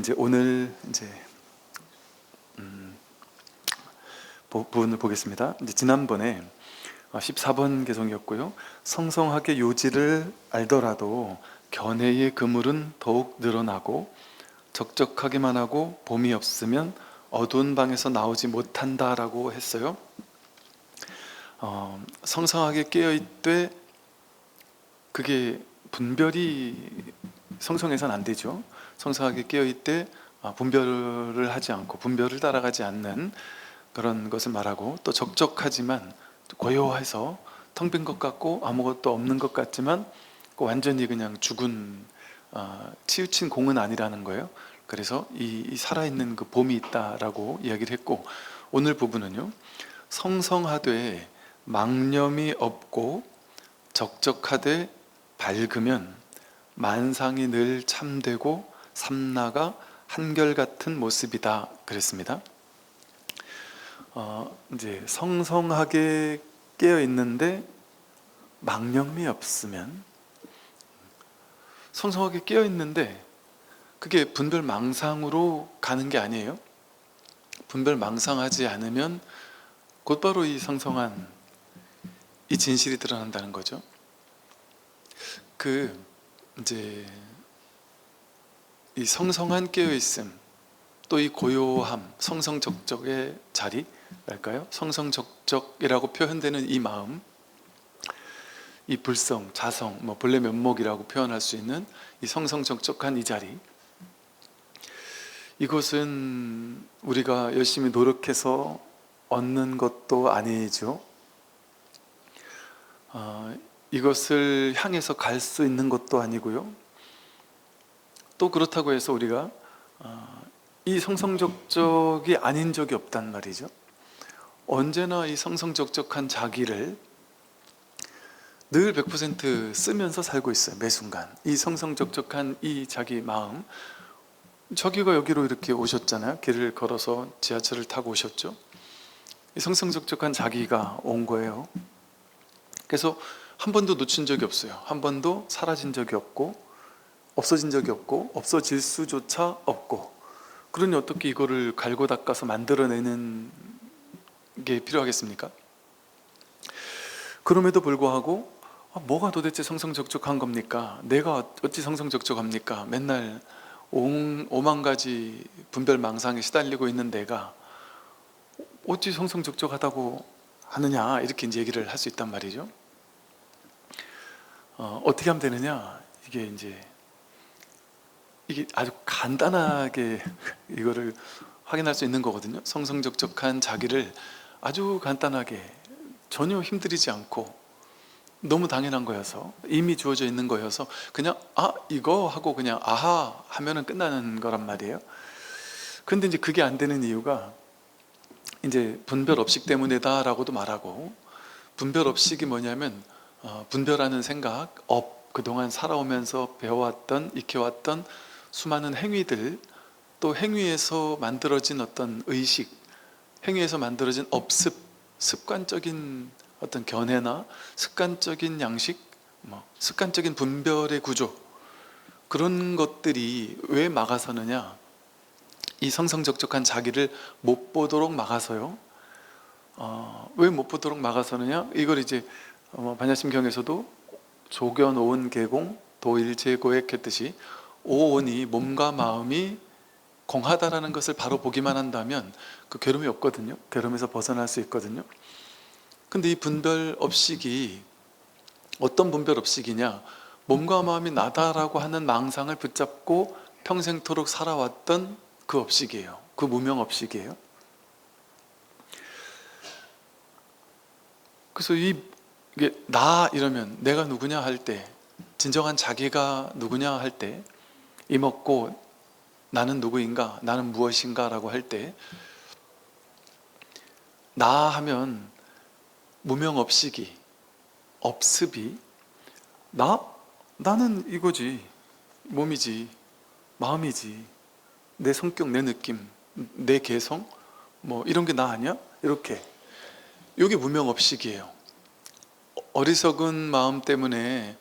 이제 오늘 부분을 보겠습니다. 이제 지난번에 14번 개송이었고요. 성성학의 요지를 알더라도 견해의 그물은 더욱 늘어나고 적적하기만 하고 봄이 없으면 어두운 방에서 나오지 못한다라고 했어요. 성성학에 깨어있되 그게 분별이 성성에서는 안 되죠. 성성학에 깨어있되 분별을 하지 않고 분별을 따라가지 않는 그런 것을 말하고, 또 적적하지만 고요해서 텅 빈 것 같고 아무것도 없는 것 같지만 완전히 그냥 죽은 치우친 공은 아니라는 거예요. 그래서 이 살아있는 그 봄이 있다라고 이야기를 했고, 오늘 부분은요, 성성하되 망념이 없고 적적하되 밝으면 만상이 늘 참되고 삼라가 한결같은 모습이다 그랬습니다. 이제 성성하게 깨어 있는데 망념이 없으면, 성성하게 깨어 있는데 그게 분별망상으로 가는 게 아니에요. 분별망상하지 않으면 곧바로 이 성성한 이 진실이 드러난다는 거죠. 이제 이 성성한 깨어있음, 또 이 고요함, 성성적적의 자리랄까요? 성성적적이라고 표현되는 이 마음, 이 불성, 자성, 본래 면목이라고 표현할 수 있는 이 성성적적한 이 자리, 이것은 우리가 열심히 노력해서 얻는 것도 아니죠. 이것을 향해서 갈 수 있는 것도 아니고요. 또 그렇다고 해서 우리가 이 성성적적이 아닌 적이 없단 말이죠. 언제나 이 성성적적한 자기를 늘 100% 쓰면서 살고 있어요. 매 순간 이 성성적적한 이 자기 마음, 저기가 여기로 이렇게 오셨잖아요. 길을 걸어서 지하철을 타고 오셨죠. 이 성성적적한 자기가 온 거예요. 그래서 한 번도 놓친 적이 없어요. 한 번도 사라진 적이 없고 없어진 적이 없고 없어질 수조차 없고. 그러니 어떻게 이거를 갈고 닦아서 만들어내는 게 필요하겠습니까? 그럼에도 불구하고 뭐가 도대체 성성적적한 겁니까? 내가 어찌 성성적적합니까? 맨날 5만 가지 분별망상에 시달리고 있는 내가 어찌 성성적적하다고 하느냐, 이렇게 이제 얘기를 할 수 있단 말이죠. 어떻게 하면 되느냐? 이게 아주 간단하게 이거를 확인할 수 있는 거거든요. 성성적적한 자기를 아주 간단하게, 전혀 힘들이지 않고 너무 당연한 거여서, 이미 주어져 있는 거여서 그냥 이거 하고 그냥 아하 하면은 끝나는 거란 말이에요. 근데 이제 그게 안 되는 이유가 이제 분별업식 때문이다 라고도 말하고, 분별업식이 뭐냐면 분별하는 생각, 그동안 살아오면서 배워왔던, 익혀왔던 수많은 행위들, 또 행위에서 만들어진 어떤 의식, 행위에서 만들어진 업습, 습관적인 어떤 견해나 습관적인 양식, 습관적인 분별의 구조, 그런 것들이 왜 막아서느냐? 이 성성적적한 자기를 못 보도록 막아서요. 왜 못 보도록 막아서느냐? 이걸 이제 반야심경에서도 조견, 오은, 계공, 도일제고액 했듯이 오온이 몸과 마음이 공하다라는 것을 바로 보기만 한다면 그 괴로움이 없거든요. 괴로움에서 벗어날 수 있거든요. 근데 이 분별업식이 어떤 분별업식이냐? 몸과 마음이 나다라고 하는 망상을 붙잡고 평생토록 살아왔던 그 업식이에요. 그 무명업식이에요. 그래서 이게 나 이러면 내가 누구냐 할 때, 진정한 자기가 누구냐 할 때, 이먹고 나는 누구인가, 나는 무엇인가 라고 할 때, 나 하면 무명업식이, 업습이 나는 이거지, 몸이지, 마음이지, 내 성격, 내 느낌, 내 개성, 이런 게 나 아니야? 이렇게, 이게 무명업식이에요. 어리석은 마음 때문에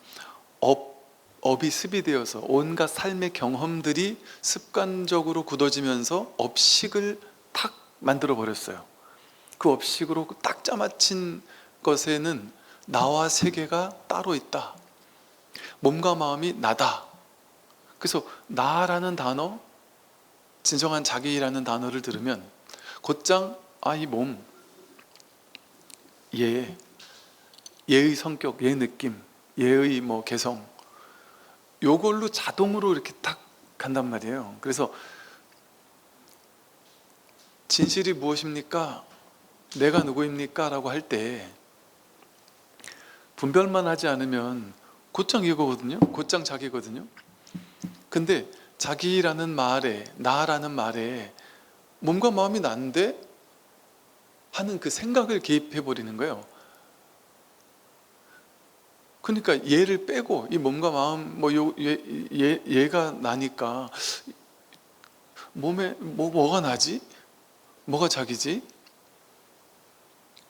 업이 습이되어서 온갖 삶의 경험들이 습관적으로 굳어지면서 업식을 탁 만들어 버렸어요. 그 업식으로 딱 짜맞힌 것에는 나와 세계가 따로 있다. 몸과 마음이 나다. 그래서 나라는 단어, 진정한 자기라는 단어를 들으면 곧장 이 몸, 얘의 성격, 얘 느낌, 얘의 뭐 개성, 요걸로 자동으로 이렇게 딱 간단 말이에요. 그래서 진실이 무엇입니까? 내가 누구입니까? 라고 할 때 분별만 하지 않으면 곧장 이거거든요. 곧장 자기거든요. 근데 자기라는 말에, 나라는 말에 몸과 마음이 난데 하는 그 생각을 개입해 버리는 거예요. 그러니까 얘를 빼고 이 몸과 마음 얘가 나니까 몸에 뭐가 나지? 뭐가 자기지?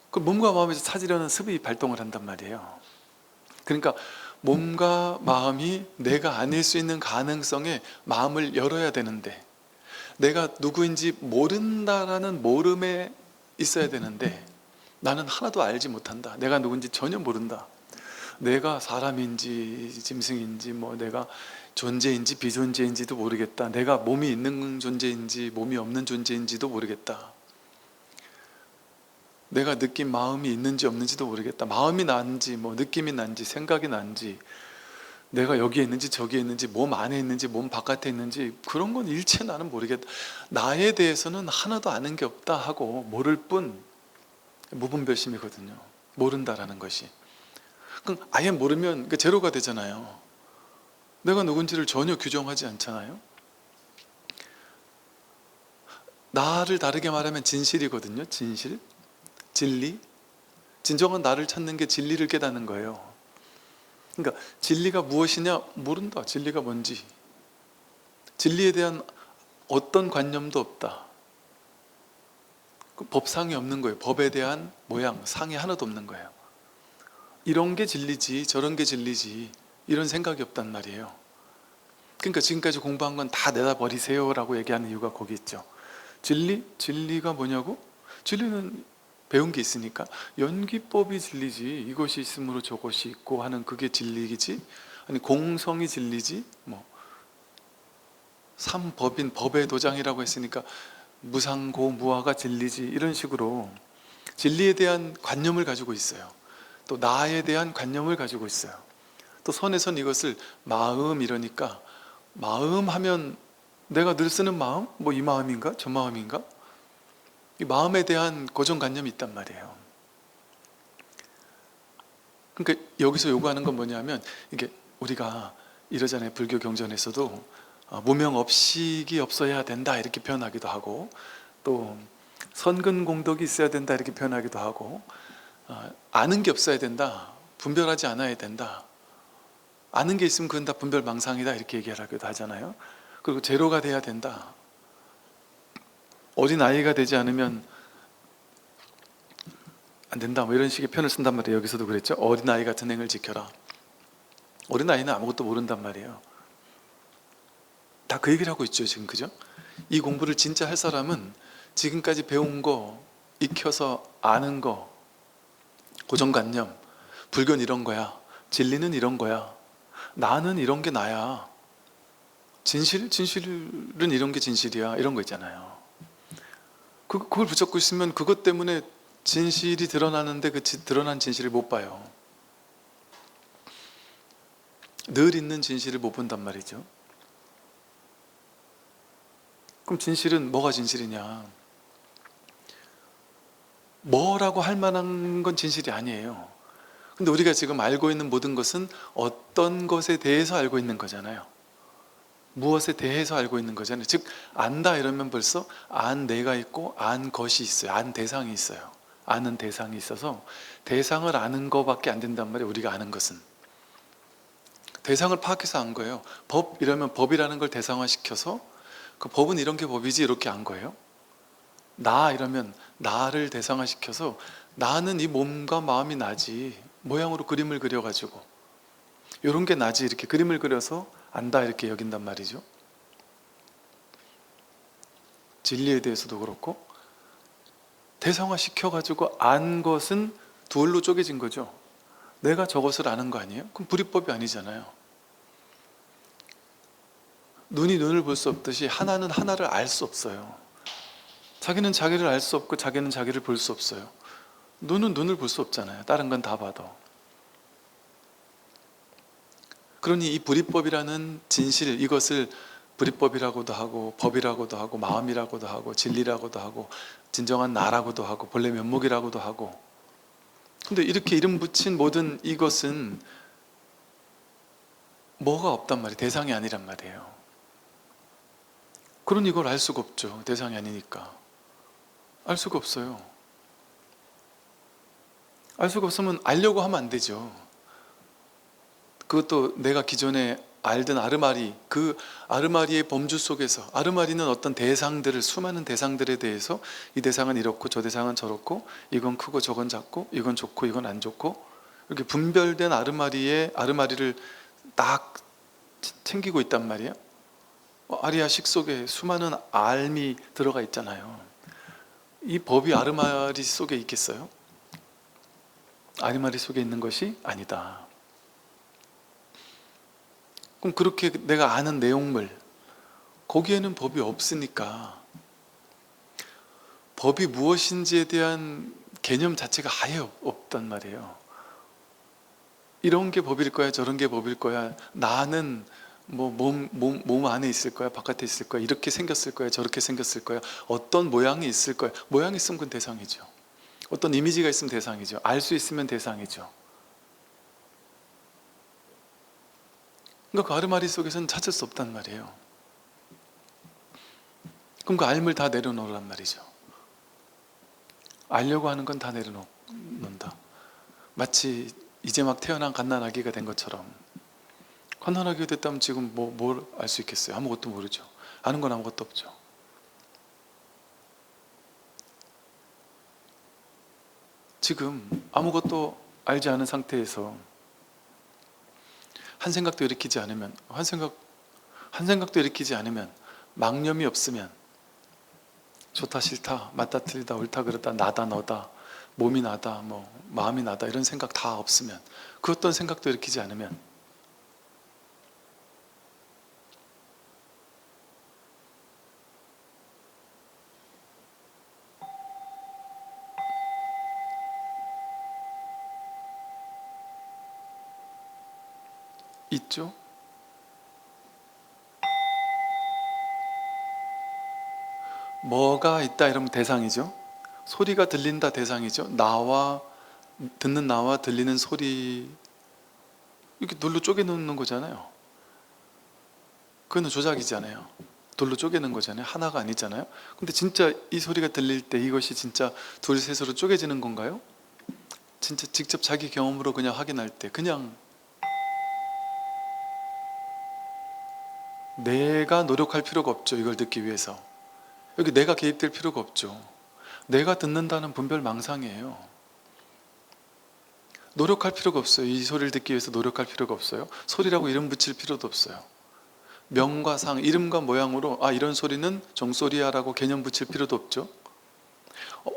그 몸과 마음에서 찾으려는 습이 발동을 한단 말이에요. 그러니까 몸과 마음이 내가 아닐 수 있는 가능성에 마음을 열어야 되는데, 내가 누구인지 모른다라는 모름에 있어야 되는데 나는 하나도 알지 못한다. 내가 누군지 전혀 모른다. 내가 사람인지 짐승인지 내가 존재인지 비존재인지도 모르겠다. 내가 몸이 있는 존재인지 몸이 없는 존재인지도 모르겠다. 내가 느낀 마음이 있는지 없는지도 모르겠다. 마음이 난지 느낌이 난지 생각이 난지, 내가 여기에 있는지 저기에 있는지 몸 안에 있는지 몸 바깥에 있는지 그런 건 일체 나는 모르겠다. 나에 대해서는 하나도 아는 게 없다 하고 모를 뿐, 무분별심이거든요. 모른다라는 것이. 그럼 아예 모르면 제로가 되잖아요. 내가 누군지를 전혀 규정하지 않잖아요. 나를 다르게 말하면 진실이거든요. 진실, 진리. 진정한 나를 찾는 게 진리를 깨닫는 거예요. 그러니까 진리가 무엇이냐 모른다. 진리가 뭔지, 진리에 대한 어떤 관념도 없다. 법상이 없는 거예요. 법에 대한 모양, 상이 하나도 없는 거예요. 이런 게 진리지 저런 게 진리지 이런 생각이 없단 말이에요. 그러니까 지금까지 공부한 건 다 내다 버리세요 라고 얘기하는 이유가 거기 있죠. 진리가 뭐냐고? 진리는 배운 게 있으니까 연기법이 진리지, 이것이 있으므로 저것이 있고 하는 그게 진리이지, 아니 공성이 진리지, 삼법인 법의 도장이라고 했으니까 무상고무화가 진리지, 이런 식으로 진리에 대한 관념을 가지고 있어요. 또 나에 대한 관념을 가지고 있어요. 또 선에선 이것을 마음 이러니까, 마음 하면 내가 늘 쓰는 마음? 이 마음인가? 저 마음인가? 이 마음에 대한 고정관념이 있단 말이에요. 그러니까 여기서 요구하는 건 뭐냐면, 이게 우리가 이러잖아요. 불교 경전에서도 무명업식이 없어야 된다 이렇게 표현하기도 하고, 또 선근공덕이 있어야 된다 이렇게 표현하기도 하고, 아는 게 없어야 된다, 분별하지 않아야 된다, 아는 게 있으면 그건 다 분별망상이다 이렇게 얘기하기도 하잖아요. 그리고 제로가 돼야 된다, 어린아이가 되지 않으면 안 된다, 이런 식의 표현을 쓴단 말이에요. 여기서도 그랬죠. 어린아이 같은 행을 지켜라. 어린아이는 아무것도 모른단 말이에요. 다 그 얘기를 하고 있죠 지금. 그죠? 이 공부를 진짜 할 사람은 지금까지 배운 거, 익혀서 아는 거, 고정관념, 불교는 이런 거야, 진리는 이런 거야, 나는 이런 게 나야, 진실은 이런 게 진실이야, 이런 거 있잖아요. 그걸 붙잡고 있으면 그것 때문에 진실이 드러나는데 그 드러난 진실을 못 봐요. 늘 있는 진실을 못 본단 말이죠. 그럼 진실은 뭐가 진실이냐? 뭐라고 할 만한 건 진실이 아니에요. 근데 우리가 지금 알고 있는 모든 것은 어떤 것에 대해서 알고 있는 거잖아요. 무엇에 대해서 알고 있는 거잖아요. 즉 안다 이러면 벌써 안 내가 있고 안 것이 있어요. 안 대상이 있어요. 아는 대상이 있어서 대상을 아는 것밖에 안 된단 말이에요. 우리가 아는 것은 대상을 파악해서 안 거예요. 법 이러면 법이라는 걸 대상화시켜서 그 법은 이런 게 법이지 이렇게 안 거예요. 나 이러면 나를 대상화시켜서 나는 이 몸과 마음이 나지, 모양으로 그림을 그려가지고 이런 게 나지 이렇게 그림을 그려서 안다 이렇게 여긴단 말이죠. 진리에 대해서도 그렇고 대상화 시켜가지고 안 것은 둘로 쪼개진 거죠. 내가 저것을 아는 거 아니에요? 그럼 불이법이 아니잖아요. 눈이 눈을 볼 수 없듯이 하나는 하나를 알 수 없어요. 자기는 자기를 알 수 없고 자기는 자기를 볼 수 없어요. 눈은 눈을 볼 수 없잖아요. 다른 건 다 봐도. 그러니 이 불이법이라는 진실, 이것을 불이법이라고도 하고 법이라고도 하고 마음이라고도 하고 진리라고도 하고 진정한 나라고도 하고 본래 면목이라고도 하고, 근데 이렇게 이름 붙인 모든 이것은 뭐가 없단 말이에요. 대상이 아니란 말이에요. 그러니 이걸 알 수가 없죠. 대상이 아니니까 알 수가 없어요. 알 수가 없으면 알려고 하면 안 되죠. 그것도 내가 기존에 알던 아르마리, 그 아르마리의 범주 속에서, 아르마리는 어떤 대상들을, 수많은 대상들에 대해서 이 대상은 이렇고 저 대상은 저렇고 이건 크고 저건 작고 이건 좋고 이건 안 좋고 이렇게 분별된 아르마리를 딱 챙기고 있단 말이에요. 아리아식 속에 수많은 알미 들어가 있잖아요. 이 법이 아르마리 속에 있겠어요? 아르마리 속에 있는 것이 아니다. 그럼 그렇게 내가 아는 내용물, 거기에는 법이 없으니까 법이 무엇인지에 대한 개념 자체가 아예 없단 말이에요. 이런 게 법일 거야, 저런 게 법일 거야, 나는 뭐 몸 안에 있을 거야, 바깥에 있을 거야, 이렇게 생겼을 거야, 저렇게 생겼을 거야, 어떤 모양이 있을 거야. 모양이 있으면 그건 대상이죠. 어떤 이미지가 있으면 대상이죠. 알 수 있으면 대상이죠. 그러니까 그 아르마리 속에서는 찾을 수 없단 말이에요. 그럼 그 알물 다 내려놓으란 말이죠. 알려고 하는 건 다 내려놓는다. 마치 이제 막 태어난 갓난아기가 된 것처럼. 갓난아기가 됐다면 지금 뭘 알 수 있겠어요? 아무것도 모르죠. 아는 건 아무것도 없죠. 지금 아무것도 알지 않은 상태에서 한 생각도 일으키지 않으면, 한 생각도 일으키지 않으면, 망념이 없으면, 좋다 싫다, 맞다 틀리다, 옳다 그르다, 나다 너다, 몸이 나다, 마음이 나다, 이런 생각 다 없으면, 그 어떤 생각도 일으키지 않으면 있죠? 뭐가 있다 이러면 대상이죠. 소리가 들린다 대상이죠. 듣는 나와 들리는 소리, 이렇게 돌로 쪼개놓는 거잖아요. 그거는 조작이잖아요. 돌로 쪼개는 거잖아요. 하나가 아니잖아요. 근데 진짜 이 소리가 들릴 때 이것이 진짜 둘 셋으로 쪼개지는 건가요? 진짜 직접 자기 경험으로 그냥 확인할 때 그냥 내가 노력할 필요가 없죠. 이걸 듣기 위해서 여기 내가 개입될 필요가 없죠. 내가 듣는다는 분별망상이에요. 노력할 필요가 없어요. 이 소리를 듣기 위해서 노력할 필요가 없어요. 소리라고 이름 붙일 필요도 없어요. 명과 상, 이름과 모양으로 이런 소리는 종소리야 라고 개념 붙일 필요도 없죠.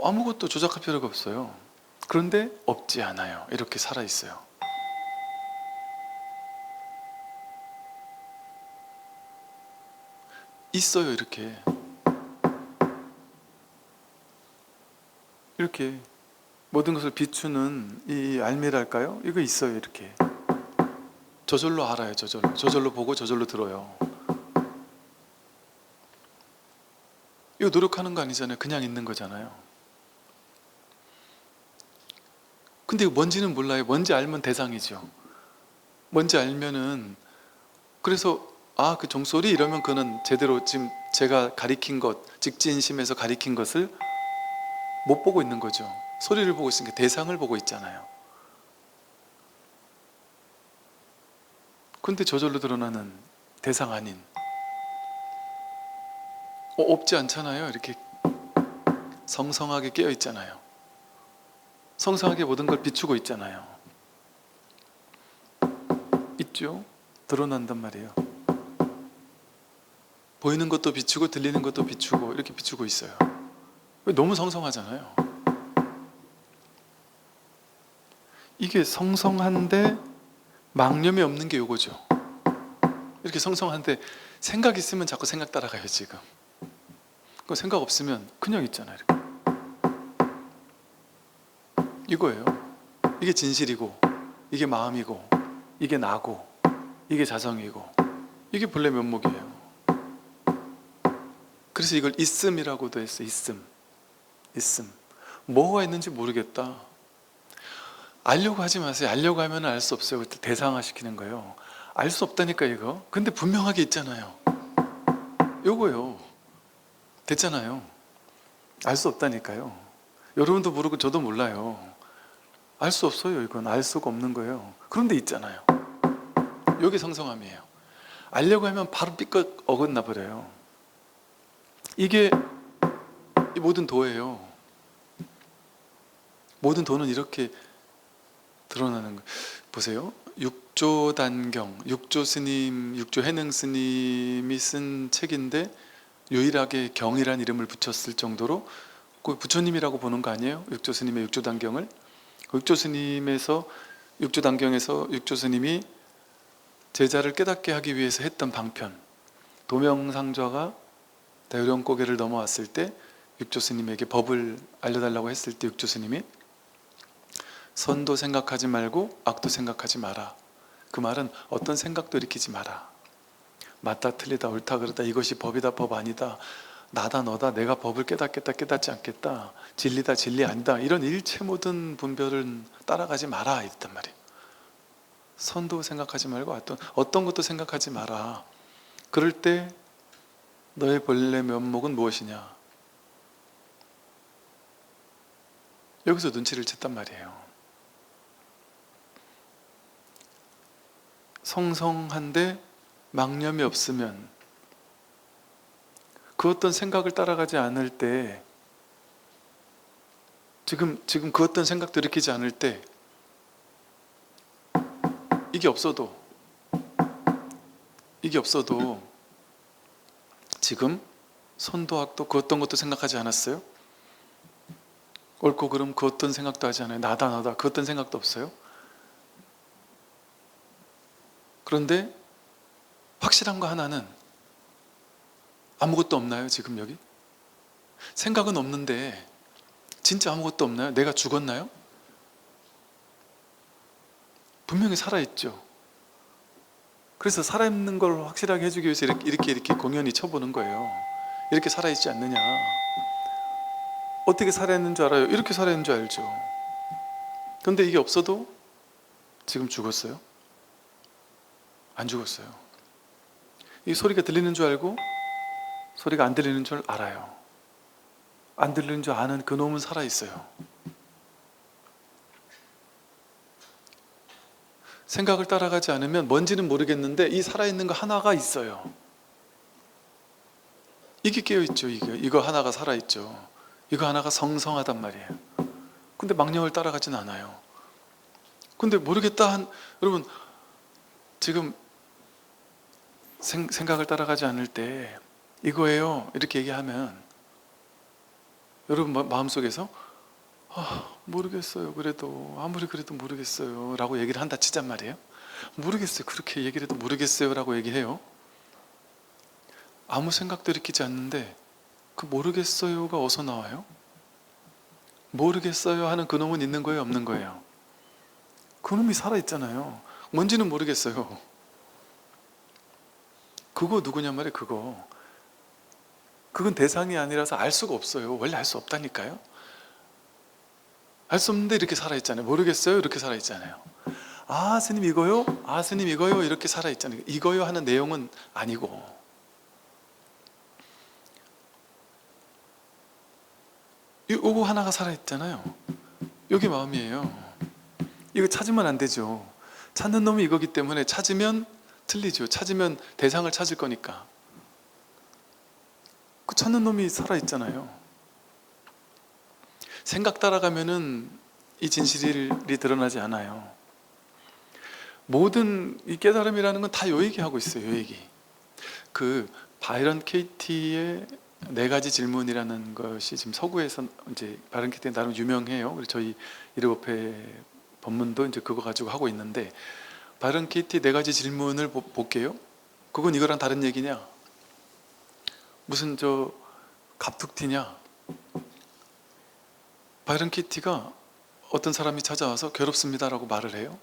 아무것도 조작할 필요가 없어요. 그런데 없지 않아요. 이렇게 살아있어요. 있어요. 이렇게 모든 것을 비추는 이 알미랄까요? 이거 있어요. 이렇게 저절로 알아요. 저절로 보고 저절로 들어요. 이거 노력하는 거 아니잖아요. 그냥 있는 거잖아요. 근데 이거 뭔지는 몰라요. 뭔지 알면 대상이죠. 뭔지 알면은, 그래서 그 종소리 이러면 그는 제대로 지금 제가 가리킨 것, 직지인심에서 가리킨 것을 못 보고 있는 거죠. 소리를 보고 있으니까 대상을 보고 있잖아요. 근데 저절로 드러나는 대상 아닌, 없지 않잖아요. 이렇게 성성하게 깨어 있잖아요. 성성하게 모든 걸 비추고 있잖아요. 있죠. 드러난단 말이에요. 보이는 것도 비추고 들리는 것도 비추고 이렇게 비추고 있어요. 너무 성성하잖아요. 이게 성성한데 망념이 없는 게 요거죠. 이렇게 성성한데 생각 있으면 자꾸 생각 따라가요. 지금 그 생각 없으면 그냥 있잖아요. 이렇게. 이거예요. 이게 진실이고, 이게 마음이고, 이게 나고, 이게 자성이고, 이게 본래 면목이에요. 그래서 이걸 있음이라고도 했어요. 있음. 뭐가 있는지 모르겠다. 알려고 하지 마세요. 알려고 하면 알 수 없어요. 대상화시키는 거예요. 알 수 없다니까 이거. 근데 분명하게 있잖아요. 요거요. 됐잖아요. 알 수 없다니까요. 여러분도 모르고 저도 몰라요. 알 수 없어요. 이건 알 수가 없는 거예요. 그런데 있잖아요. 여기 성성함이에요. 알려고 하면 바로 삐끗 어긋나 버려요. 이게 이 모든 도예요. 모든 도는 이렇게 드러나는 거예요. 보세요. 육조단경, 육조 해능 스님이 쓴 책인데 유일하게 경이란 이름을 붙였을 정도로 그 부처님이라고 보는 거 아니에요? 육조 스님의 육조단경을. 육조 스님에서 육조단경에서 육조 스님이 제자를 깨닫게 하기 위해서 했던 방편, 도명상좌가 대유령고개를 넘어왔을 때 육조 스님에게 법을 알려달라고 했을 때 육조 스님이 선도 생각하지 말고 악도 생각하지 마라. 그 말은 어떤 생각도 일으키지 마라. 맞다 틀리다 옳다 그르다 이것이 법이다 법 아니다, 나다 너다 내가 법을 깨닫겠다 깨닫지 않겠다, 진리다 진리 아니다, 이런 일체 모든 분별은 따라가지 마라 이랬단 말이에요. 선도 생각하지 말고 어떤 것도 생각하지 마라. 그럴 때 너의 본래 면목은 무엇이냐? 여기서 눈치를 챘단 말이에요. 성성한데 망념이 없으면, 그 어떤 생각을 따라가지 않을 때, 지금 그 어떤 생각도 일으키지 않을 때, 이게 없어도 지금 선도 악도 그 어떤 것도 생각하지 않았어요? 옳고 그름 그 어떤 생각도 하지 않아요. 나다 너다 그 어떤 생각도 없어요. 그런데 확실한 거 하나는, 아무것도 없나요? 지금 여기? 생각은 없는데 진짜 아무것도 없나요? 내가 죽었나요? 분명히 살아있죠. 그래서 살아있는 걸 확실하게 해주기 위해서 이렇게 공연히 쳐보는 거예요. 이렇게 살아있지 않느냐. 어떻게 살아있는 줄 알아요? 이렇게 살아있는 줄 알죠. 그런데 이게 없어도 지금 죽었어요? 안 죽었어요. 이 소리가 들리는 줄 알고 소리가 안 들리는 줄 알아요. 안 들리는 줄 아는 그 놈은 살아있어요. 생각을 따라가지 않으면 뭔지는 모르겠는데 이 살아있는 거 하나가 있어요. 이게 깨어있죠. 이거 하나가 살아있죠. 이거 하나가 성성하단 말이에요. 근데 망령을 따라가진 않아요. 근데 모르겠다 여러분, 지금 생각을 따라가지 않을 때 이거예요 이렇게 얘기하면 여러분 마음속에서 모르겠어요, 그래도 아무리 그래도 모르겠어요 라고 얘기를 한다 치잔 말이에요. 모르겠어요, 그렇게 얘기를 해도 모르겠어요 라고 얘기해요. 아무 생각도 일으키지 않는데 그 모르겠어요가 어디서 나와요? 모르겠어요 하는 그놈은 있는 거예요, 없는 거예요? 그놈이 살아있잖아요. 뭔지는 모르겠어요. 그거 누구냐 말이에요. 그건 대상이 아니라서 알 수가 없어요. 원래 알 수 없다니까요. 알 수 없는데 이렇게 살아있잖아요. 모르겠어요 이렇게 살아있잖아요. 아 스님 이거요? 아 스님 이거요? 이렇게 살아있잖아요. 이거요 하는 내용은 아니고, 요거 하나가 살아있잖아요. 여기 마음이에요. 이거 찾으면 안 되죠. 찾는 놈이 이거기 때문에 찾으면 틀리죠. 찾으면 대상을 찾을 거니까. 그 찾는 놈이 살아있잖아요. 생각 따라가면은 이 진실이 드러나지 않아요. 모든 이 깨달음이라는 건 다 요 얘기하고 있어요. 요 얘기. 그 바이런 케이티의 네 가지 질문이라는 것이 지금 서구에서 이제 바이런 케이티 나름 유명해요. 그래서 저희 이르법회 법문도 이제 그거 가지고 하고 있는데, 바이런 케이티 네 가지 질문을 볼게요. 그건 이거랑 다른 얘기냐? 무슨 저 갑툭튀냐? 바이런 케이티가 어떤 사람이 찾아와서 괴롭습니다라고 말을 해요.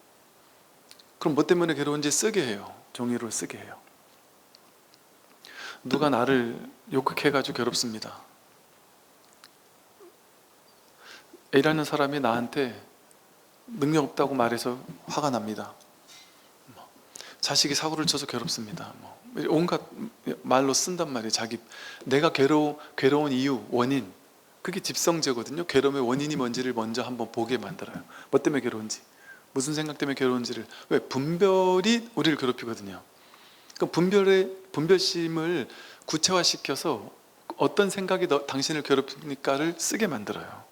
그럼 뭐 때문에 괴로운지 쓰게 해요. 종이로 쓰게 해요. 누가 나를 욕해가지고 괴롭습니다. A라는 사람이 나한테 능력 없다고 말해서 화가 납니다. 자식이 사고를 쳐서 괴롭습니다. 온갖 말로 쓴단 말이에요. 내가 괴로운 이유, 원인, 그게 집성제거든요. 괴로움의 원인이 뭔지를 먼저 한번 보게 만들어요. 뭐 때문에 괴로운지, 무슨 생각 때문에 괴로운지를. 왜? 분별이 우리를 괴롭히거든요. 그럼 분별심을 구체화시켜서 어떤 생각이 당신을 괴롭히니까를 쓰게 만들어요.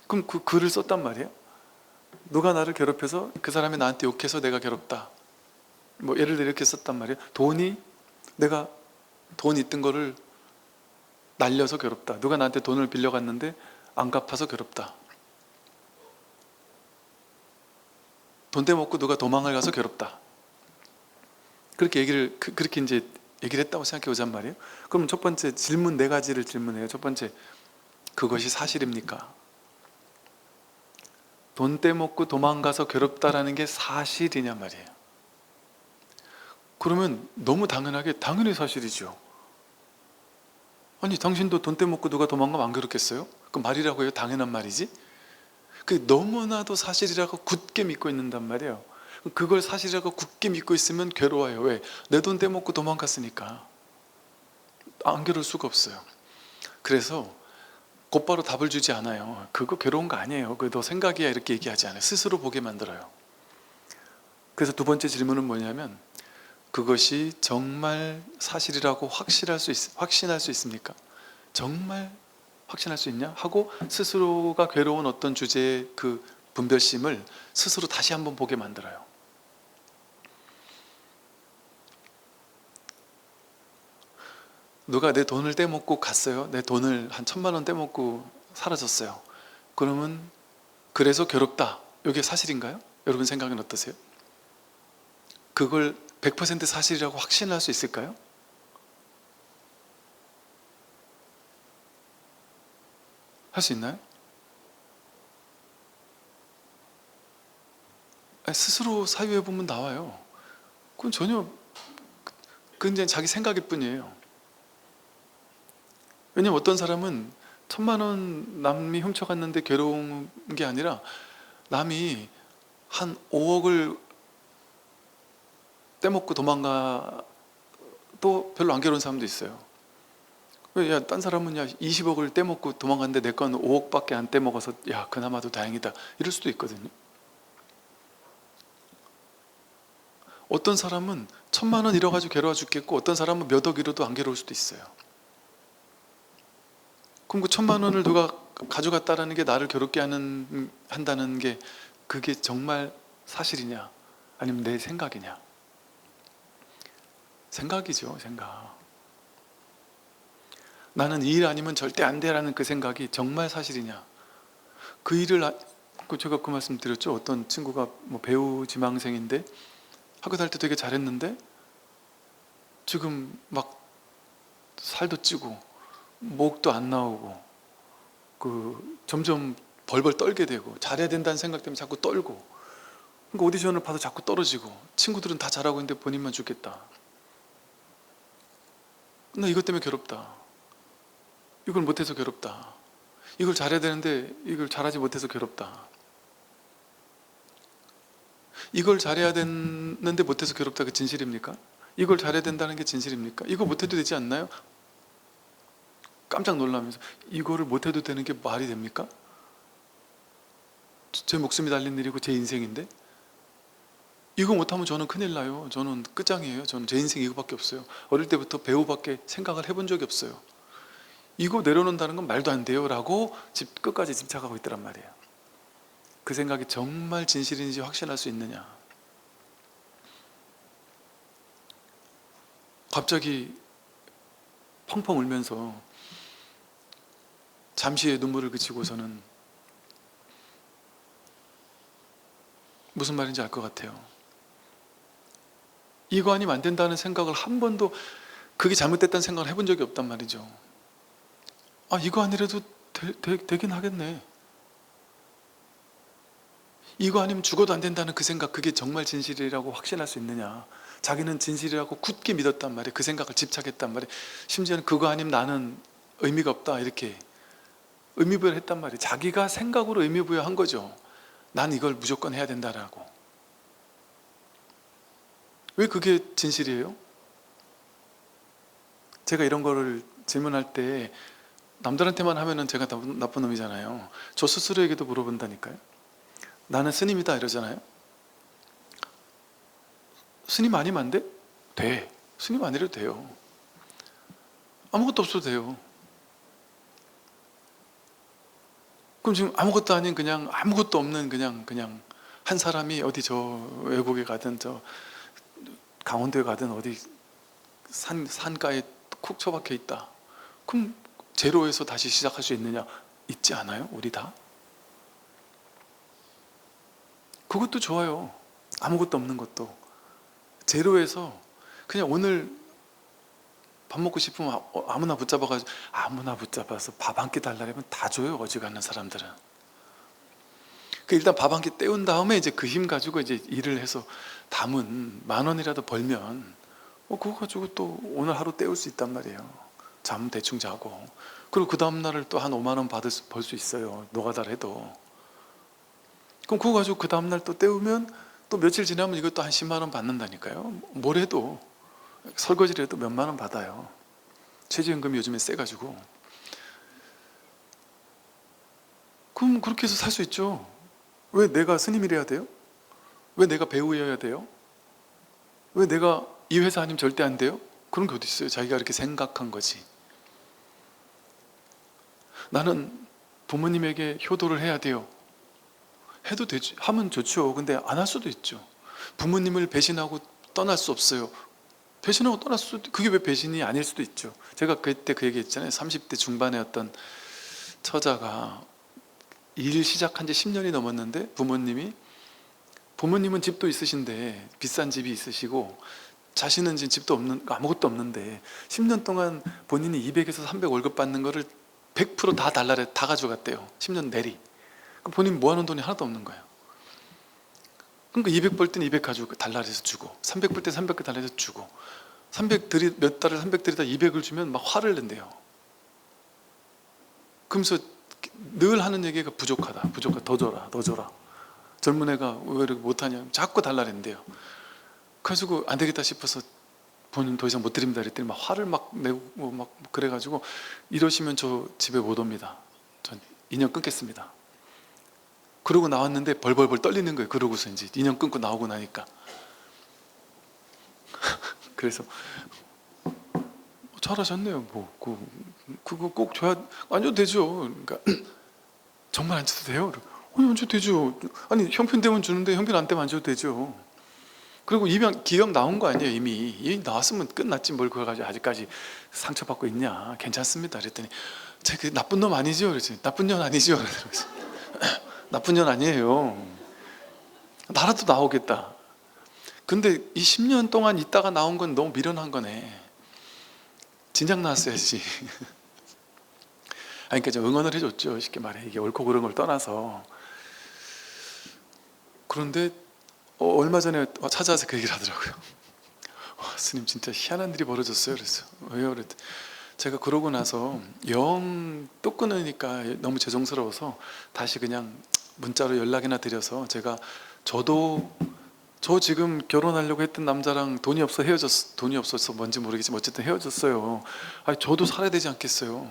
그럼 그 글을 썼단 말이에요. 누가 나를 괴롭혀서 그 사람이 나한테 욕해서 내가 괴롭다. 뭐 예를 들어 이렇게 썼단 말이에요. 내가 돈 있던 거를 날려서 괴롭다. 누가 나한테 돈을 빌려갔는데 안 갚아서 괴롭다. 돈 떼먹고 누가 도망을 가서 괴롭다. 그렇게 이제 얘기를 했다고 생각해 보잔 말이에요. 그럼 첫 번째 질문 네 가지를 질문해요. 첫 번째, 그것이 사실입니까? 돈 떼먹고 도망가서 괴롭다라는 게 사실이냐 말이에요. 그러면 너무 당연히 사실이죠. 아니, 당신도 돈 떼먹고 누가 도망가면 안 괴롭겠어요? 그 말이라고 해요? 당연한 말이지? 그게 너무나도 사실이라고 굳게 믿고 있는단 말이에요. 그걸 사실이라고 굳게 믿고 있으면 괴로워요. 왜? 내 돈 떼먹고 도망갔으니까. 안 괴로울 수가 없어요. 그래서 곧바로 답을 주지 않아요. 그거 괴로운 거 아니에요. 그거 너 생각이야, 이렇게 얘기하지 않아요. 스스로 보게 만들어요. 그래서 두 번째 질문은 뭐냐면, 그것이 정말 사실이라고 확신할 수 있습니까? 정말 확신할 수 있냐? 하고 스스로가 괴로운 어떤 주제의 그 분별심을 스스로 다시 한번 보게 만들어요. 누가 내 돈을 떼먹고 갔어요. 내 돈을 한 1,000만 원 떼먹고 사라졌어요. 그러면 그래서 괴롭다. 이게 사실인가요? 여러분 생각은 어떠세요? 그걸 100% 사실이라고 확신할 수 있을까요? 할 수 있나요? 스스로 사유해 보면 나와요. 그건 전혀, 그건 이제 자기 생각일 뿐이에요. 왜냐면 어떤 사람은 1,000만 원 남이 훔쳐갔는데 괴로운 게 아니라, 남이 한 5억을 떼먹고 도망가 또 별로 안 괴로운 사람도 있어요. 야, 딴 사람은 20억을 떼먹고 도망갔는데 내 건 5억밖에 안 떼먹어서 야, 그나마도 다행이다, 이럴 수도 있거든요. 어떤 사람은 1,000만 원 잃어가지고 괴로워 죽겠고, 어떤 사람은 몇 억 잃어도 안 괴로울 수도 있어요. 그럼 그 1,000만 원을 누가 가져갔다라는 게 나를 괴롭게 한다는 게, 그게 정말 사실이냐 아니면 내 생각이냐? 생각이죠. 생각. 나는 이 일 아니면 절대 안 돼라는 그 생각이 정말 사실이냐? 그 일을, 제가 그 말씀 드렸죠. 어떤 친구가 뭐 배우 지망생인데 학교 다닐 때 되게 잘했는데 지금 막 살도 찌고 목도 안 나오고 점점 벌벌 떨게 되고, 잘해야 된다는 생각 때문에 자꾸 떨고, 그러니까 오디션을 봐도 자꾸 떨어지고, 친구들은 다 잘하고 있는데 본인만 죽겠다. 나 이것 때문에 괴롭다. 이걸 못해서 괴롭다. 이걸 잘해야 되는데 이걸 잘하지 못해서 괴롭다. 이걸 잘해야 되는데 못해서 괴롭다. 그 진실입니까? 이걸 잘해야 된다는 게 진실입니까? 이거 못해도 되지 않나요? 깜짝 놀라면서, 이거를 못해도 되는 게 말이 됩니까? 제 목숨이 달린 일이고 제 인생인데 이거 못하면 저는 큰일 나요. 저는 끝장이에요. 저는 제 인생 이거밖에 없어요. 어릴 때부터 배우밖에 생각을 해본 적이 없어요. 이거 내려놓는다는 건 말도 안 돼요 라고 끝까지 집착하고 있더란 말이에요. 그 생각이 정말 진실인지 확신할 수 있느냐. 갑자기 펑펑 울면서 잠시의 눈물을 그치고서는 무슨 말인지 알 것 같아요. 이거 아니면 안 된다는 생각을 한 번도, 그게 잘못됐다는 생각을 해본 적이 없단 말이죠. 아, 이거 아니라도 되긴 하겠네. 이거 아니면 죽어도 안 된다는 그 생각, 그게 정말 진실이라고 확신할 수 있느냐. 자기는 진실이라고 굳게 믿었단 말이에요. 그 생각을 집착했단 말이에요. 심지어는 그거 아니면 나는 의미가 없다, 이렇게 의미부여를 했단 말이에요. 자기가 생각으로 의미부여한 거죠. 난 이걸 무조건 해야 된다라고. 왜 그게 진실이에요? 제가 이런 거를 질문할 때 남들한테만 하면은 제가 나쁜 놈이잖아요. 저 스스로에게도 물어본다니까요. 나는 스님이다 이러잖아요. 스님 아니면 안 돼? 돼. 스님 아니래도 돼요. 아무것도 없어도 돼요. 그럼 지금 아무것도 아닌, 그냥 아무것도 없는 그냥 한 사람이 어디 저 외국에 가든 저 강원도에 가든 어디 산가에 콕 처박혀 있다. 그럼 제로에서 다시 시작할 수 있느냐? 있지 않아요? 우리 다? 그것도 좋아요. 아무것도 없는 것도. 제로에서 그냥 오늘 밥 먹고 싶으면 아무나 붙잡아가지고, 아무나 붙잡아서 밥 한 끼 달라면 다 줘요. 어지간한 사람들은. 일단 밥 한 끼 때운 다음에 이제 그 힘 가지고 이제 일을 해서 담은 10,000원이라도 벌면 그거 가지고 또 오늘 하루 때울 수 있단 말이에요. 잠 대충 자고. 그리고 그 다음날을 또 한 50,000원 벌 수 있어요. 노가다를 해도. 그럼 그거 가지고 그 다음날 또 때우면 또 며칠 지나면 이것도 한 100,000원 받는다니까요. 뭘 해도, 설거지를 해도 몇만 원 받아요. 최저임금이 요즘에 세가지고. 그럼 그렇게 해서 살 수 있죠. 왜 내가 스님이래야 돼요? 왜 내가 배우여야 돼요? 왜 내가 이 회사 아니면 절대 안 돼요? 그런 게 어디 있어요? 자기가 이렇게 생각한 거지. 나는 부모님에게 효도를 해야 돼요. 해도 되지, 하면 좋죠. 근데 안 할 수도 있죠. 부모님을 배신하고 떠날 수 없어요. 배신하고 떠날 수도, 그게 왜 배신이 아닐 수도 있죠. 제가 그때 그 얘기 했잖아요. 30대 중반에 어떤 처자가 일 시작한 지 10년이 넘었는데 부모님은 집도 있으신데, 비싼 집이 있으시고, 자신은 지금 집도 없는, 아무것도 없는데 10년 동안 본인이 200에서 300 월급 받는 거를 100% 다 달러에 다 가져갔대요. 10년 내리. 본인 모아놓은 돈이 하나도 없는 거예요. 그러니까 200 벌 때는 200 가지고 달러에서 주고, 300 벌 때 300 달러에서 주고, 300 몇 달을 300 들이다 200을 주면 막 화를 낸대요. 그러면서 늘 하는 얘기가 부족하다, 더 줘라. 젊은 애가 왜 이렇게 못하냐, 자꾸 달라낸대요. 그래가지고 안 되겠다 싶어서 본인 더 이상 못 드립니다 그랬더니 막 화를 막 내고 막 그래가지고, 이러시면 저 집에 못 옵니다. 전 인연 끊겠습니다. 그러고 나왔는데 벌벌벌 떨리는 거예요. 그러고서 이제 인연 끊고 나오고 나니까. 그래서 잘하셨네요. 그거 꼭 줘야, 안 줘도 되죠. 그러니까 정말 안 줘도 돼요? 아니, 안 줘도 되죠. 아니, 형편 되면 주는데 형편 안 되면 안 줘도 되죠. 그리고 기억 나온 거 아니에요. 이미 나왔으면 끝났지, 뭘 그걸 가지고 아직까지 상처받고 있냐. 괜찮습니다. 그랬더니 제가 그 나쁜 놈 아니죠? 그랬더니 나쁜 년 아니죠? 나쁜 년 아니에요. 나라도 나오겠다. 근데 이 10년 동안 있다가 나온 건 너무 미련한 거네. 진작 나왔어야지. 그러니까 좀 응원을 해줬죠. 쉽게 말해. 이게 옳고 그른 걸 떠나서. 그런데 얼마 전에 찾아와서 그 얘기를 하더라고요. 스님 진짜 희한한 일이 벌어졌어요. 그래서 왜요? 그랬더니 제가 그러고 나서 영 또 끊으니까 너무 죄송스러워서 다시 그냥 문자로 연락이나 드려서, 저 지금 결혼하려고 했던 남자랑 돈이 없어서 뭔지 모르겠지만 어쨌든 헤어졌어요. 아니, 저도 살아야 되지 않겠어요?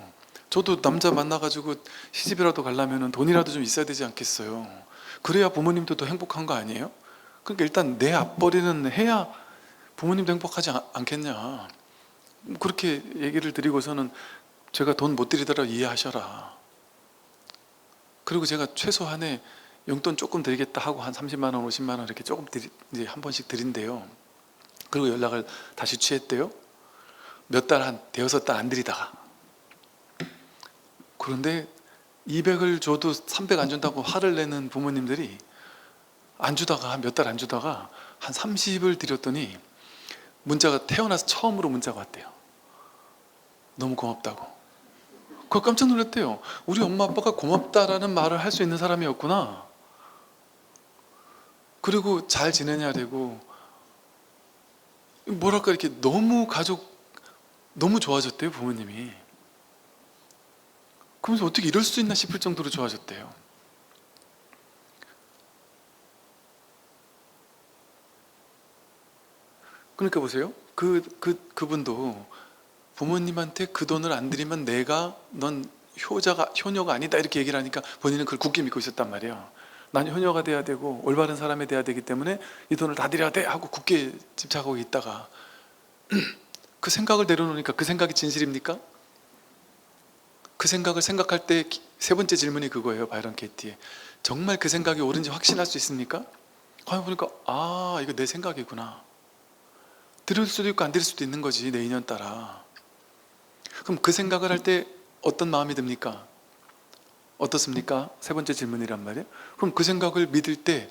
저도 남자 만나가지고 시집이라도 가려면 돈이라도 좀 있어야 되지 않겠어요? 그래야 부모님도 더 행복한 거 아니에요? 그러니까 일단 내 앞벌이는 해야 부모님도 행복하지 않겠냐. 그렇게 얘기를 드리고서는 제가 돈 못 드리더라도 이해하셔라. 그리고 제가 최소한의 용돈 조금 드리겠다 하고 한 30만 원, 50만 원 이렇게 조금 이제 한 번씩 드린대요. 그리고 연락을 다시 취했대요. 몇 달, 한 대여섯 달 안 드리다가. 그런데 200을 줘도 300 안 준다고 화를 내는 부모님들이 안 주다가 몇 달 안 주다가 한 30을 드렸더니 문자가, 태어나서 처음으로 문자가 왔대요. 너무 고맙다고. 그거 깜짝 놀랐대요. 우리 엄마 아빠가 고맙다라는 말을 할 수 있는 사람이었구나. 그리고 잘 지내냐 되고, 뭐랄까 이렇게 너무 너무 좋아졌대요, 부모님이. 그러면서 어떻게 이럴 수 있나 싶을 정도로 좋아졌대요. 그러니까 보세요. 그분도 부모님한테 그 돈을 안 드리면 넌 효녀가 아니다 이렇게 얘기를 하니까 본인은 그걸 굳게 믿고 있었단 말이에요. 난 효녀가 돼야 되고 올바른 사람이 돼야 되기 때문에 이 돈을 다 드려야 돼 하고 굳게 집착하고 있다가 그 생각을 내려놓으니까 그 생각이 진실입니까? 그 생각을 생각할 때 세 번째 질문이 그거예요. 바이런 케이티의. 정말 그 생각이 옳은지 확신할 수 있습니까? 가만 보니까 이거 내 생각이구나. 들을 수도 있고 안 들을 수도 있는 거지, 내 인연 따라. 그럼 그 생각을 할 때 어떤 마음이 듭니까? 어떻습니까? 세 번째 질문이란 말이에요. 그럼 그 생각을 믿을 때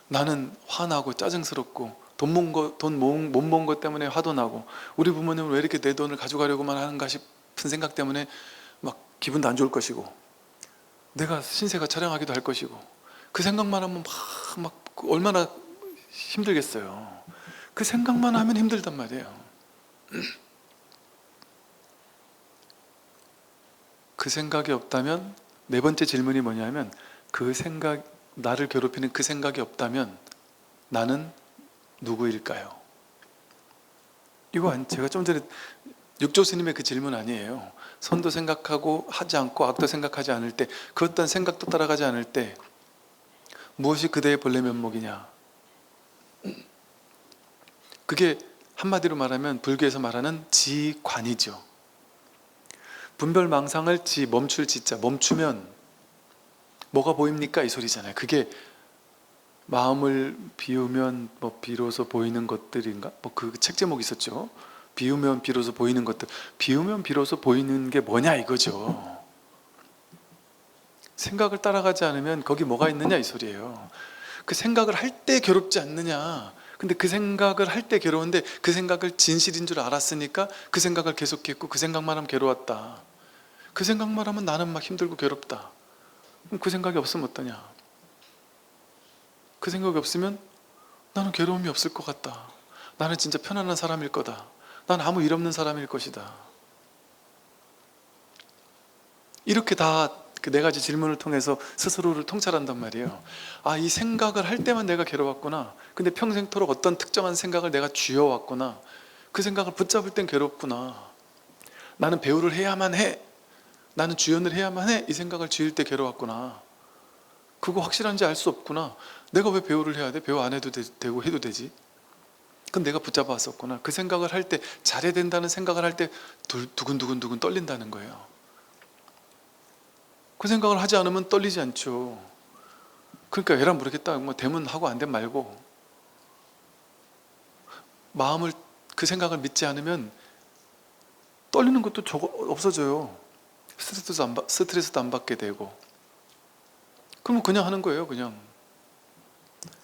나는 화나고 짜증스럽고 못 모은 것 때문에 화도 나고 우리 부모님은 왜 이렇게 내 돈을 가져가려고만 하는가 싶은 생각 때문에 막 기분도 안 좋을 것이고 내가 신세가 처량하기도 할 것이고 그 생각만 하면 막 얼마나 힘들겠어요. 그 생각만 하면 힘들단 말이에요. 그 생각이 없다면 네 번째 질문이 뭐냐면 나를 괴롭히는 그 생각이 없다면 나는 누구일까요? 이거 제가 좀 전에 육조 스님의 그 질문 아니에요. 선도 생각하고 하지 않고 악도 생각하지 않을 때, 그 어떤 생각도 따라가지 않을 때 무엇이 그대의 본래 면목이냐? 그게 한마디로 말하면 불교에서 말하는 지관이죠. 분별망상을 멈출 지자, 멈추면 뭐가 보입니까? 이 소리잖아요. 그게 마음을 비우면 비로소 보이는 것들인가? 그 책 제목이 있었죠. 비우면 비로소 보이는 것들. 비우면 비로소 보이는 게 뭐냐 이거죠. 생각을 따라가지 않으면 거기 뭐가 있느냐 이 소리예요. 그 생각을 할 때 괴롭지 않느냐. 근데 그 생각을 할 때 괴로운데 그 생각을 진실인 줄 알았으니까 그 생각을 계속했고 그 생각만 하면 괴로웠다. 그 생각만 하면 나는 막 힘들고 괴롭다. 그럼 그 생각이 없으면 어떠냐? 그 생각이 없으면 나는 괴로움이 없을 것 같다. 나는 진짜 편안한 사람일 거다. 난 아무 일 없는 사람일 것이다. 이렇게 다 그 네 가지 질문을 통해서 스스로를 통찰한단 말이에요. 이 생각을 할 때만 내가 괴로웠구나. 근데 평생토록 어떤 특정한 생각을 내가 쥐어왔구나. 그 생각을 붙잡을 땐 괴롭구나. 나는 배우를 해야만 해. 나는 주연을 해야만 해. 이 생각을 쥐을 때 괴로웠구나. 그거 확실한지 알 수 없구나. 내가 왜 배우를 해야 돼? 배우 안 해도 되고 해도 되지. 그건 내가 붙잡아 왔었구나. 그 생각을 할 때, 잘해야 된다는 생각을 할 때 두근두근 떨린다는 거예요. 그 생각을 하지 않으면 떨리지 않죠. 그러니까 에라 모르겠다. 되면 하고 안 되면 말고. 마음을, 그 생각을 믿지 않으면 떨리는 것도 없어져요. 스트레스도 안 받게 되고. 그러면 그냥 하는 거예요, 그냥.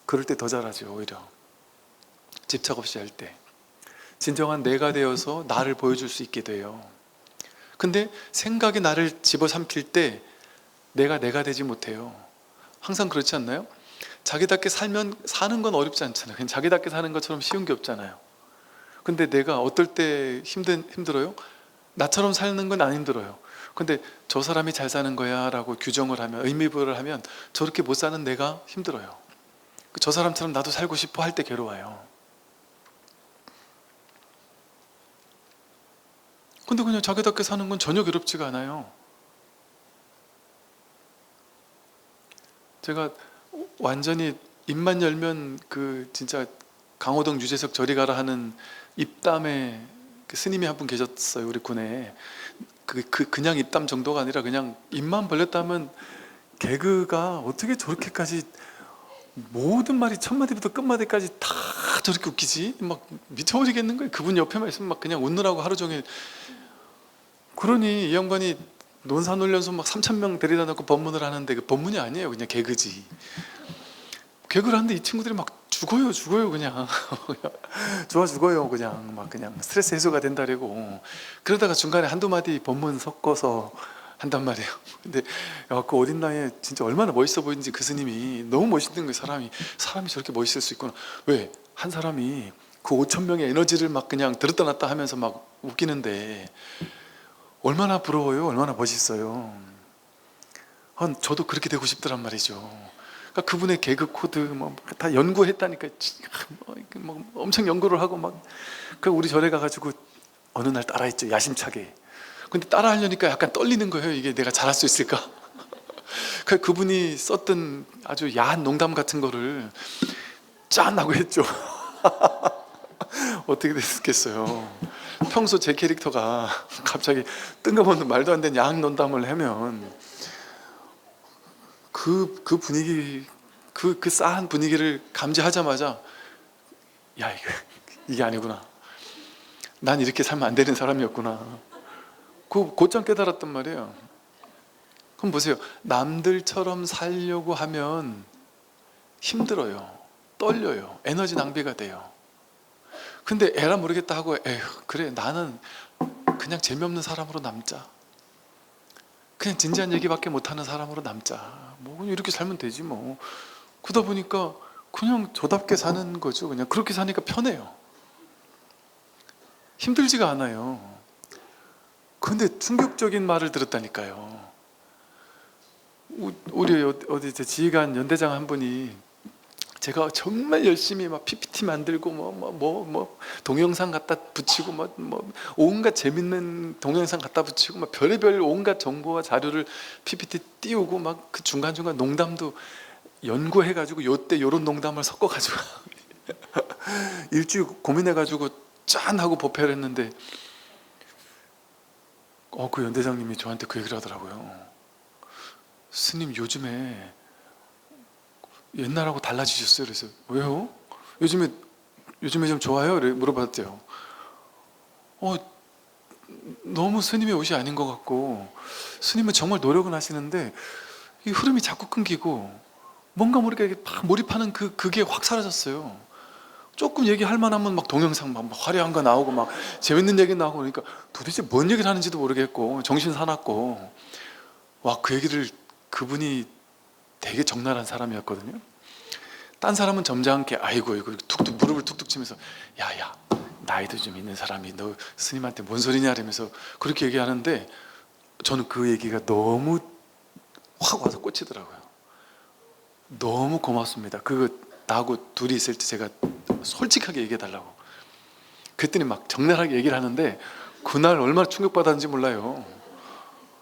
그럴 때 더 잘하죠, 오히려. 집착 없이 할 때. 진정한 내가 되어서 나를 보여줄 수 있게 돼요. 근데 생각이 나를 집어삼킬 때 내가 되지 못해요. 항상 그렇지 않나요? 자기답게 사는 건 어렵지 않잖아요. 그냥 자기답게 사는 것처럼 쉬운 게 없잖아요. 근데 내가 어떨 때 힘들어요? 나처럼 사는 건 안 힘들어요. 근데 저 사람이 잘 사는 거야 라고 규정을 하면, 의미부여를 하면 저렇게 못 사는 내가 힘들어요. 저 사람처럼 나도 살고 싶어 할 때 괴로워요. 근데 그냥 자기답게 사는 건 전혀 괴롭지가 않아요. 제가 완전히 입만 열면 진짜 강호동 유재석 저리 가라 하는 입담의 스님이 한 분 계셨어요, 우리 군에. 그냥 입담 정도가 아니라 그냥 입만 벌렸다면 개그가 어떻게 저렇게까지 모든 말이 첫 마디부터 끝 마디까지 다 저렇게 웃기지? 막 미쳐버리겠는 거예요. 그분 옆에만 있으면 막 그냥 웃느라고 하루 종일. 그러니 이 양반이 논산훈련소 막 3,000명 데려다 놓고 법문을 하는데 그 법문이 아니에요. 그냥 개그지. 개그를 하는데 이 친구들이 막 죽어요 그냥. 좋아 죽어요 그냥. 막 그냥 스트레스 해소가 된다고. 그러다가 중간에 한두 마디 법문 섞어서 한단 말이에요. 근데 그 어린 나이에 진짜 얼마나 멋있어 보이는지, 그 스님이 너무 멋있는 거예요. 사람이 저렇게 멋있을 수 있구나. 왜? 한 사람이 그 5천 명의 에너지를 막 그냥 들었다 놨다 하면서 막 웃기는데 얼마나 부러워요. 얼마나 멋있어요. 저도 그렇게 되고 싶더란 말이죠. 그러니까 그분의 개그 코드 뭐 다 연구했다니까. 뭐 엄청 연구를 하고 막. 그 우리 절에 가가지고 어느 날 따라했죠. 야심차게. 근데 따라 하려니까 약간 떨리는 거예요. 이게 내가 잘할 수 있을까? 그분이 썼던 아주 야한 농담 같은 거를 짠 하고 했죠. 어떻게 됐겠어요? 평소 제 캐릭터가 갑자기 뜬금없는 말도 안 되는 야한 농담을 하면 그 분위기, 그 싸한 분위기를 감지하자마자 야, 이게 아니구나. 난 이렇게 살면 안 되는 사람이었구나. 곧장 깨달았단 말이에요. 그럼 보세요. 남들처럼 살려고 하면 힘들어요. 떨려요. 에너지 낭비가 돼요. 근데 에라 모르겠다 하고 에휴 그래 나는 그냥 재미없는 사람으로 남자. 그냥 진지한 얘기밖에 못하는 사람으로 남자. 뭐 이렇게 살면 되지 뭐. 그러다 보니까 그냥 저답게 사는 거죠. 그냥 그렇게 사니까 편해요. 힘들지가 않아요. 근데 충격적인 말을 들었다니까요. 우리 어디 제 지휘관 연대장 한 분이 제가 정말 열심히 막 PPT 만들고 뭐 동영상 갖다 붙이고 뭐 온갖 재밌는 동영상 갖다 붙이고 막 별의별 온갖 정보와 자료를 PPT 띄우고 막 그 중간중간 농담도 연구해가지고 요때 요런 농담을 섞어가지고 일주일 고민해가지고 짠 하고 법회를 했는데 그 연대장님이 저한테 그 얘기를 하더라고요. 스님 요즘에 옛날하고 달라지셨어요. 그래서 왜요? 요즘에 좀 좋아요? 물어봤대요. 너무 스님의 옷이 아닌 것 같고, 스님은 정말 노력은 하시는데 이 흐름이 자꾸 끊기고 뭔가 모르게 막 몰입하는 그게 확 사라졌어요. 조금 얘기할 만하면 막 동영상 막 화려한 거 나오고 막 재밌는 얘기 나오고 그러니까 도대체 뭔 얘기를 하는지도 모르겠고 정신 사납고. 그 얘기를, 그분이 되게 적나라한 사람이었거든요. 딴 사람은 점잖게 아이고 이거 툭툭 무릎을 툭툭 치면서 야야 나이도 좀 있는 사람이 너 스님한테 뭔 소리냐 이러면서 그렇게 얘기하는데 저는 그 얘기가 너무 확 와서 꽂히더라고요. 너무 고맙습니다. 나하고 둘이 있을 때 제가 솔직하게 얘기해 달라고 그랬더니 막 적나라하게 얘기를 하는데 그날 얼마나 충격받았는지 몰라요.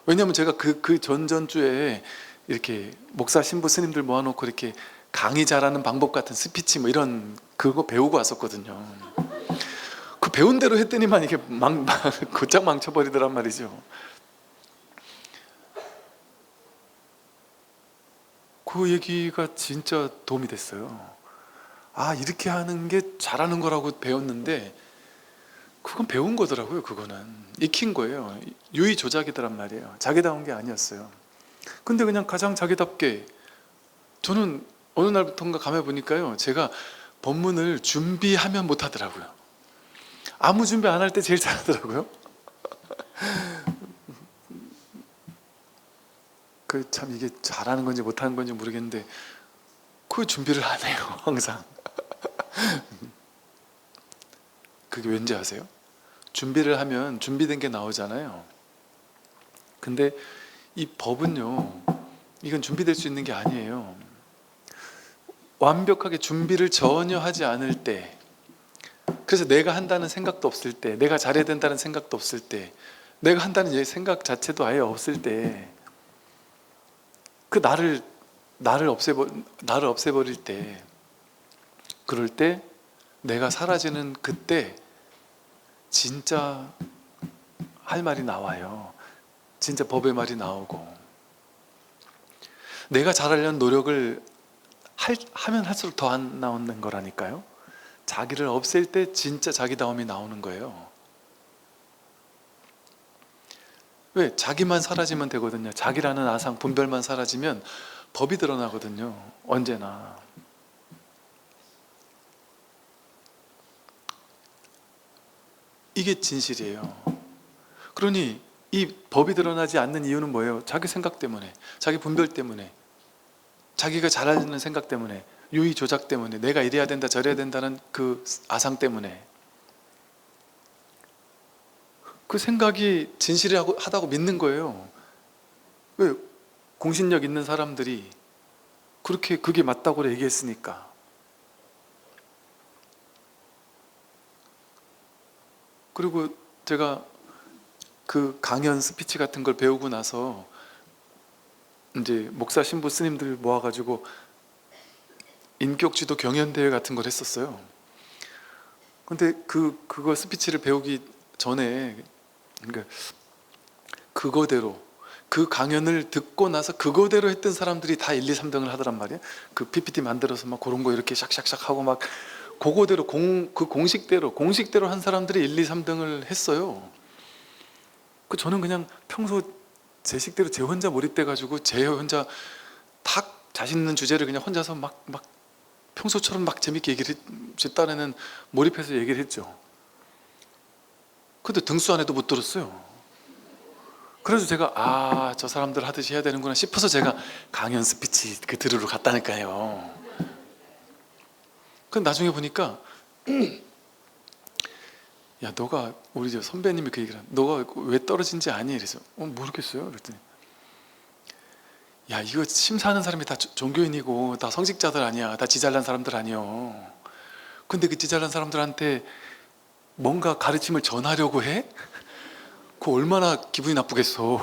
왜냐하면 제가 그 전전주에 이렇게 목사 신부 스님들 모아놓고 이렇게 강의 잘하는 방법 같은 스피치 뭐 이런 그거 배우고 왔었거든요. 그 배운 대로 했더니만 이게 곧장 망쳐버리더란 말이죠. 그 얘기가 진짜 도움이 됐어요. 이렇게 하는 게 잘하는 거라고 배웠는데 그건 배운 거더라고요. 그거는 익힌 거예요. 유의 조작이더란 말이에요. 자기다운 게 아니었어요. 근데 그냥 가장 자기답게, 저는 어느 날부터인가 감해 보니까요, 제가 법문을 준비하면 못하더라고요. 아무 준비 안 할 때 제일 잘하더라고요. 참 이게 잘하는 건지 못하는 건지 모르겠는데 그 준비를 안 해요. 항상. 그게 왠지 아세요? 준비를 하면 준비된 게 나오잖아요. 근데 이 법은요, 이건 준비될 수 있는 게 아니에요. 완벽하게 준비를 전혀 하지 않을 때, 그래서 내가 한다는 생각도 없을 때, 내가 잘해야 된다는 생각도 없을 때, 내가 한다는 생각 자체도 아예 없을 때, 나를 없애버릴 때, 그럴 때 내가 사라지는 그때 진짜 할 말이 나와요. 진짜 법의 말이 나오고. 내가 잘하려는 노력을 하면 할수록 더 안 나오는 거라니까요. 자기를 없앨 때 진짜 자기다움이 나오는 거예요. 왜? 자기만 사라지면 되거든요. 자기라는 아상, 분별만 사라지면 법이 드러나거든요. 언제나. 이게 진실이에요. 그러니 이 법이 드러나지 않는 이유는 뭐예요? 자기 생각 때문에, 자기 분별 때문에, 자기가 잘하려는 생각 때문에, 유의 조작 때문에, 내가 이래야 된다 저래야 된다는 그 아상 때문에. 그 생각이 진실하다고 믿는 거예요. 왜? 공신력 있는 사람들이 그렇게 그게 맞다고 얘기했으니까. 그리고 제가 그 강연 스피치 같은 걸 배우고 나서 이제 목사 신부 스님들 모아가지고 인격지도 경연대회 같은 걸 했었어요. 근데 그거 스피치를 배우기 전에, 그러니까 그거대로, 그 강연을 듣고 나서 그거대로 했던 사람들이 다 1, 2, 3등을 하더란 말이에요. 그 PPT 만들어서 막 그런 거 이렇게 샥샥샥 하고 막 그거대로 그 공식대로 한 사람들이 1, 2, 3등을 했어요. 저는 그냥 평소 제 식대로 제 혼자 몰입돼가지고 제 혼자 탁 자신 있는 주제를 그냥 혼자서 막 평소처럼 막 재밌게 얘기를 제 딴에는 몰입해서 얘기를 했죠. 근데 등수 안에도 못 들었어요. 그래서 제가 저 사람들 하듯이 해야 되는구나 싶어서 제가 강연 스피치 들으러 갔다니까요. 근데 나중에 보니까 야, 너가, 우리 저 선배님이 그 얘기를 너가 왜 떨어진지 아니? 그래서 모르겠어요. 그랬더니 야, 이거 심사하는 사람이 다 종교인이고 다 성직자들 아니야. 다 지잘난 사람들 아니요. 근데 그 지잘난 사람들한테 뭔가 가르침을 전하려고 해? 그거 얼마나 기분이 나쁘겠어.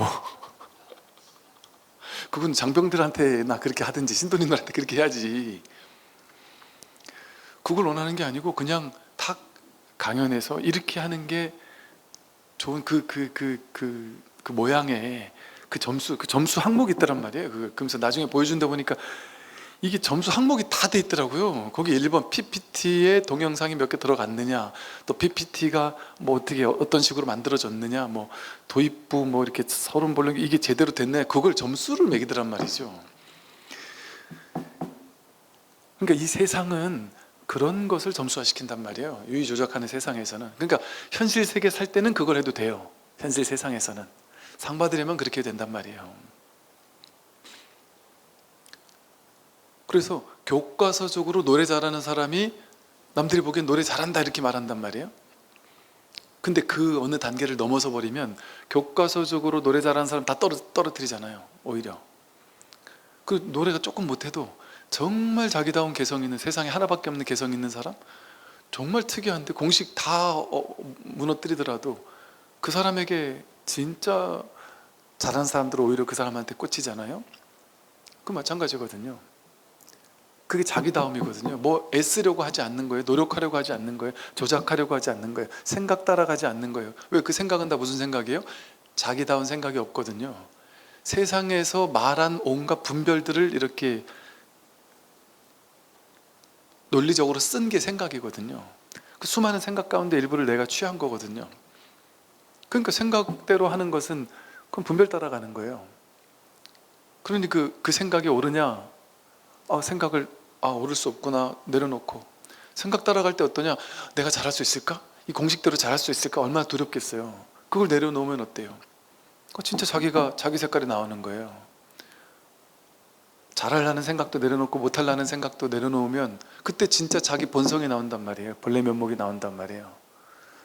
그건 장병들한테나 그렇게 하든지 신도님들한테 그렇게 해야지. 그걸 원하는 게 아니고 그냥 탁 강연에서 이렇게 하는 게 좋은 그 모양의 그 점수 항목이 있더란 말이에요. 그러면서 나중에 보여준다 보니까 이게 점수 항목이 다 돼 있더라고요. 거기 1번 PPT에 동영상이 몇 개 들어갔느냐, 또 PPT가 뭐 어떻게 어떤 식으로 만들어졌느냐, 뭐 도입부 뭐 이렇게 서론 볼록 이게 제대로 됐냐, 그걸 점수를 매기더란 말이죠. 그러니까 이 세상은 그런 것을 점수화시킨단 말이에요. 유의조작하는 세상에서는. 그러니까 현실 세계 살 때는 그걸 해도 돼요. 현실 세상에서는 상 받으려면 그렇게 된단 말이에요. 그래서 교과서적으로 노래 잘하는 사람이 남들이 보기엔 노래 잘한다 이렇게 말한단 말이에요. 근데 그 어느 단계를 넘어서 버리면 교과서적으로 노래 잘하는 사람 다 떨어뜨리잖아요. 오히려 그 노래가 조금 못해도 정말 자기다운 개성 있는, 세상에 하나밖에 없는 개성 있는 사람, 정말 특이한데 공식 다 무너뜨리더라도 그 사람에게 진짜 잘하는 사람들은 오히려 그 사람한테 꽂히잖아요. 그 마찬가지거든요. 그게 자기다움이거든요. 뭐 애쓰려고 하지 않는 거예요. 노력하려고 하지 않는 거예요. 조작하려고 하지 않는 거예요. 생각 따라가지 않는 거예요. 왜? 그 생각은 다 무슨 생각이에요? 자기다운 생각이 없거든요. 세상에서 말한 온갖 분별들을 이렇게 논리적으로 쓴 게 생각이거든요. 그 수많은 생각 가운데 일부를 내가 취한 거거든요. 그러니까 생각대로 하는 것은 그건 분별 따라가는 거예요. 그러니 그 생각이 옳으냐? 생각을 옳을 수 없구나 내려놓고, 생각 따라갈 때 어떠냐? 내가 잘할 수 있을까? 이 공식대로 잘할 수 있을까? 얼마나 두렵겠어요. 그걸 내려놓으면 어때요? 진짜 자기 색깔이 나오는 거예요. 잘하려는 생각도 내려놓고 못하려는 생각도 내려놓으면 그때 진짜 자기 본성이 나온단 말이에요. 본래 면목이 나온단 말이에요.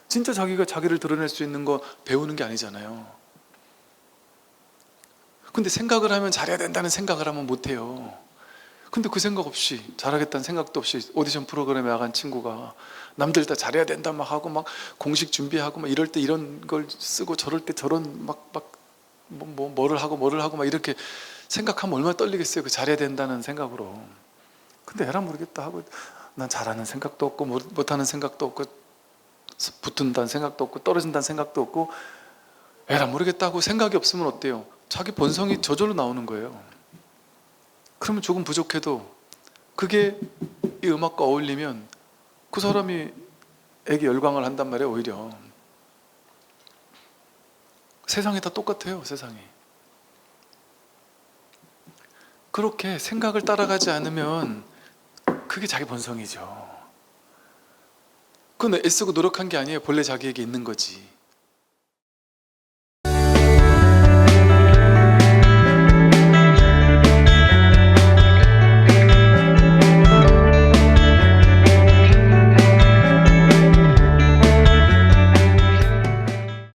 진짜 자기가 자기를 드러낼 수 있는 거 배우는 게 아니잖아요. 근데 생각을 하면 잘해야 된다는 생각을 하면 못해요. 근데 그 생각 없이, 잘하겠다는 생각도 없이 오디션 프로그램에 나간 친구가 남들 다 잘해야 된다 막 하고 막 공식 준비하고 막 이럴 때 이런 걸 쓰고 저럴 때 저런 뭐를 하고 막 이렇게 생각하면 얼마나 떨리겠어요. 그 잘해야 된다는 생각으로. 근데 에라 모르겠다 하고 난 잘하는 생각도 없고 못하는 생각도 없고 붙는다는 생각도 없고 떨어진다는 생각도 없고 에라 모르겠다 하고 생각이 없으면 어때요? 자기 본성이 저절로 나오는 거예요. 그러면 조금 부족해도 그게 이 음악과 어울리면 그 사람이 에게 열광을 한단 말이에요. 오히려 세상이 다 똑같아요. 세상이 그렇게 생각을 따라가지 않으면 그게 자기 본성이죠. 그건 애쓰고 노력한 게 아니에요. 본래 자기에게 있는 거지.